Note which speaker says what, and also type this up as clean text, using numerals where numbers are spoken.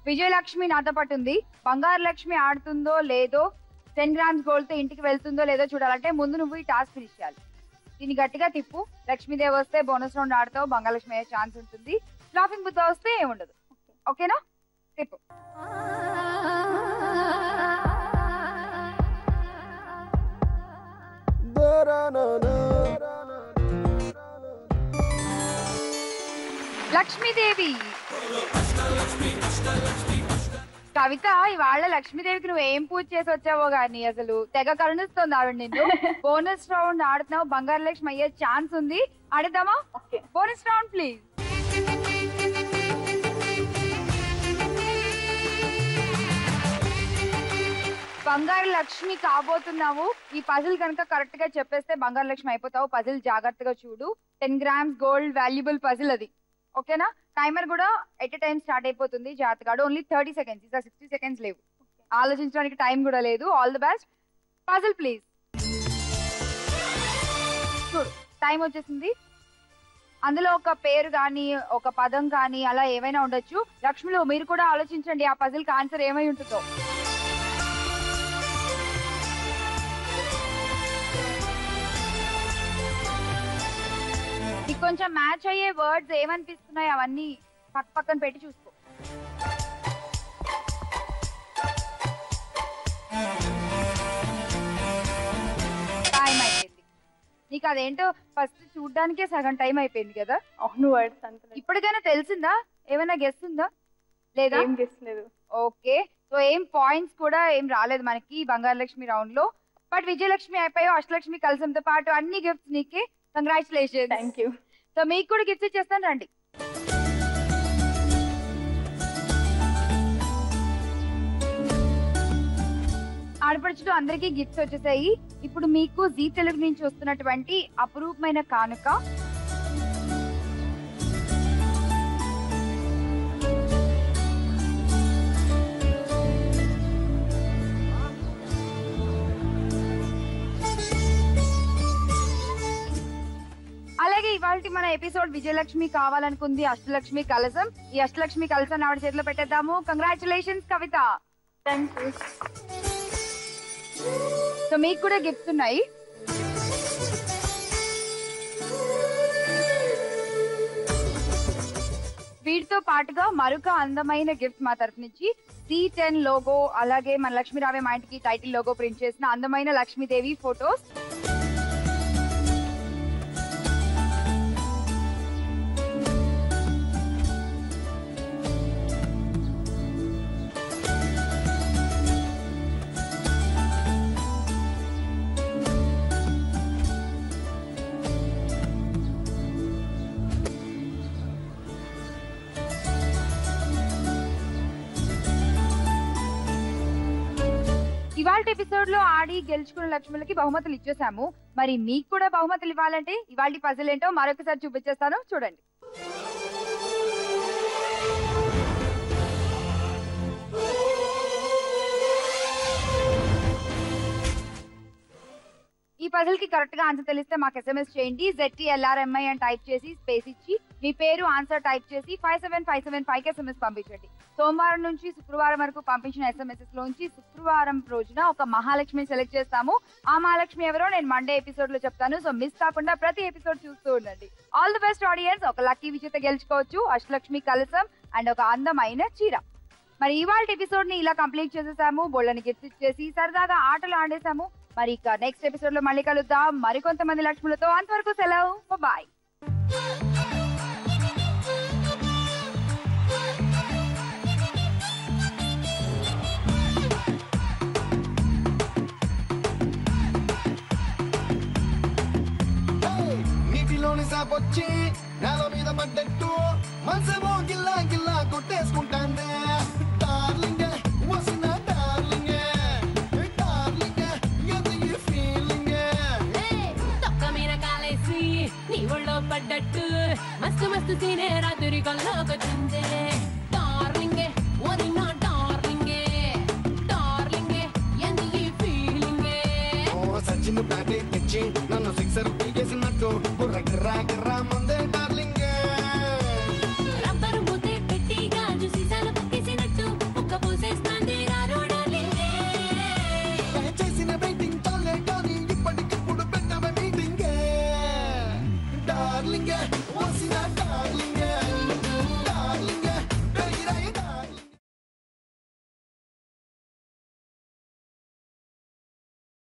Speaker 1: విజయలక్ష్మి నాతో పాటు ఉంది. బంగారు లక్ష్మి ఆడుతుందో లేదో, 10 grams గోల్డ్ తో ఇంటికి వెళ్తుందో లేదో చూడాలంటే ముందు నువ్వు ఈ టాస్క్ ఫినిష్ చేయాలి. దీన్ని గట్టిగా తిప్పు. లక్ష్మీదేవి వస్తే బోనస్ రౌండ్ ఆడతావు, బంగాళలక్ష్మి అయ్యే ఛాన్స్ ఉంటుంది. లాఫింగ్ బుద్ధ వస్తే ఏముండదు. ఓకేనా? తిప్పు. లక్ష్మీదేవి. కవిత, ఇవాళ లక్ష్మీదేవికి నువ్వు ఏం పూజ చేసి వచ్చావో గానీ అసలు తెగ కరుణిస్తుంది ఆవిడ నిన్ను. బోనస్ రౌండ్ ఆడుతున్నావు, బంగారు లక్ష్మి అయ్యే ఛాన్స్ ఉంది. ఆడదామా? Bonus round please. బంగారు లక్ష్మి కాబోతున్నావు. ఈ పజిల్ కనుక కరెక్ట్ గా చెప్పేస్తే బంగారు లక్ష్మి అయిపోతావు. పజిల్ జాగ్రత్తగా చూడు. 10 grams గోల్డ్ వాల్యుబుల్ పజిల్ అది. ఓకేనా? టైమర్ కూడా ఎట్ ఎ టైం స్టార్ట్ అయిపోతుంది. జాగ్రత్తగా ఓన్లీ 30 seconds. ఇంకా 60 seconds లేవు. ఆలోచించడానికి టైం కూడా లేదు. All the best. Puzzle please. చూడు, టైం వచ్చేసింది. అందులో ఒక పేరు కానీ ఒక పదం కానీ అలా ఏమైనా ఉండొచ్చు. లక్ష్మిలో మీరు కూడా ఆలోచించండి ఆ పజిల్ కి ఆన్సర్ ఏమై ఉంటుందో. నీకు కొంచెం మ్యాచ్ అయ్యే వర్డ్స్ ఏమనిపిస్తున్నాయి అవన్నీ పక్కన పెట్టి చూసుకో. టైం అయిపోయింది. నీకు అదేంటో ఫస్ట్ చూడ్డానికే సగం టైం అయిపోయింది కదా.
Speaker 2: అవును, వర్డ్స్ అంత
Speaker 1: ఇప్పటికైనా తెలిసిందా? ఏమైనా గెస్ ఉందా లేదా?
Speaker 2: ఏం గెస్ లేదు.
Speaker 1: ఓకే, సో ఏం పాయింట్స్ కూడా ఏం రాలేదు మనకి బంగారు లక్ష్మి రౌండ్ లో. బట్ విజయలక్ష్మి అయిపోయావు. అష్టలక్ష్మి కలసంతో పాటు అన్ని గిఫ్ట్స్ నీకే. కంగ్రాచులేషన్స్.
Speaker 2: Thank you.
Speaker 1: సో మీకు కూడా గిఫ్ట్స్ ఇచ్చేస్తాను, రండి. ఆడపడుచులు అందరికీ గిఫ్ట్స్ వచ్చేసాయి. ఇప్పుడు మీకు జీ తెలుగు నుంచి వస్తున్నటువంటి అపురూపమైన కానుక. అలాగే ఇవాళ మన ఎపిసోడ్ విజయలక్ష్మి కావాలనుకుంది అష్టలక్ష్మి కలసం. ఈ అష్టలక్ష్మి కలసం ఆవిడ చేతిలో పెట్టేద్దాము. Congratulations Kavitha.
Speaker 2: Thank you.
Speaker 1: So మీకు కూడా గిఫ్ట్స్ ఉన్నాయి. వీటితో పాటుగా మరొక అందమైన గిఫ్ట్ మా తరఫు నుంచి C10 లోగో, అలాగే మన లక్ష్మీ రావే మా ఇంటికి టైటిల్ లోగో ప్రింట్ చేసిన అందమైన లక్ష్మీదేవి ఫోటోస్. ఇవాళ ఎపిసోడ్ లో ఆడి గెలుచుకున్న లక్ష్ములకి బహుమతులు ఇచ్చేసాము. మరి మీకు కూడా బహుమతులు ఇవ్వాలంటే ఇవాళ పజిల్ ఏంటో మరొకసారి చూపించేస్తాను, చూడండి. ఈ పజిల్ కి కరెక్ట్ గా ఆన్సర్ తెలిస్తే మాకు SMS చేయండి. ZTLRMI అని టైప్ చేసి స్పేస్ ఇచ్చి మీ పేరు ఆన్సర్ టైప్ చేసి 57575 SMS పంపించండి. సోమవారం నుంచి శుక్రవారం వరకు పంపించిన SMS లోంచి శుక్రవారం రోజున ఒక మహాలక్ష్మిని సెలెక్ట్ చేస్తాము. ఆ మహాలక్ష్మి ఎవరో నేను మండే ఎపిసోడ్ లో చెప్తాను. సో మిస్ కాకుండా ప్రతి ఎపిసోడ్ చూస్తూ ఉండండి. All the best audience. ఒక లక్కీ విజేత గెలుచుకోవచ్చు అష్టలక్ష్మి కలసం అండ్ ఒక అందమైన చీర. మరి ఇవాళ ఎపిసోడ్ ని ఇలా కంప్లీట్ చేసేసాము. బోళ్ళని గిఫ్ట్స్ ఇచ్చేసి సరదాగా ఆటలు ఆడేసాము. మరి ఇక నెక్స్ట్ ఎపిసోడ్ లో మళ్ళీ కలుద్దాం మరికొంతమంది లక్ష్ములతో. అంతవరకు సెలవు, బాయ్.
Speaker 3: నీటిలోని సాపొచ్చి నేల మీద పడ్డట్టు మనసేమో గిల్లా గిల్లా కొట్టేసుకుంటాందే. డార్లింగ్ వసిన డార్లింగ్ డార్లింగ్ ఎంత ఫీలింగ్
Speaker 4: తొక్క మీద కాలేసి నీ ఒళ్ళో పడ్డట్టు మస్తు మస్తు సీనే రాత్రి కల్లోకొచ్చిందే. డార్లింగ్ వదిన డార్లింగ్ డార్లింగ్ ఎంత ఫీలింగ్.
Speaker 3: ఓ సచిన్ బ్యాటే తెచ్చి నన్ను సిక్సర్ పీకేసినట్టు బుర్ర గిర్రా గిర్రా మందే డార్లింగ్.
Speaker 4: రబ్బరు మూతే పెట్టి గాజు సీసాలు పక్కేసినట్టు
Speaker 3: డార్లింగే ఓసిన డార్లింగే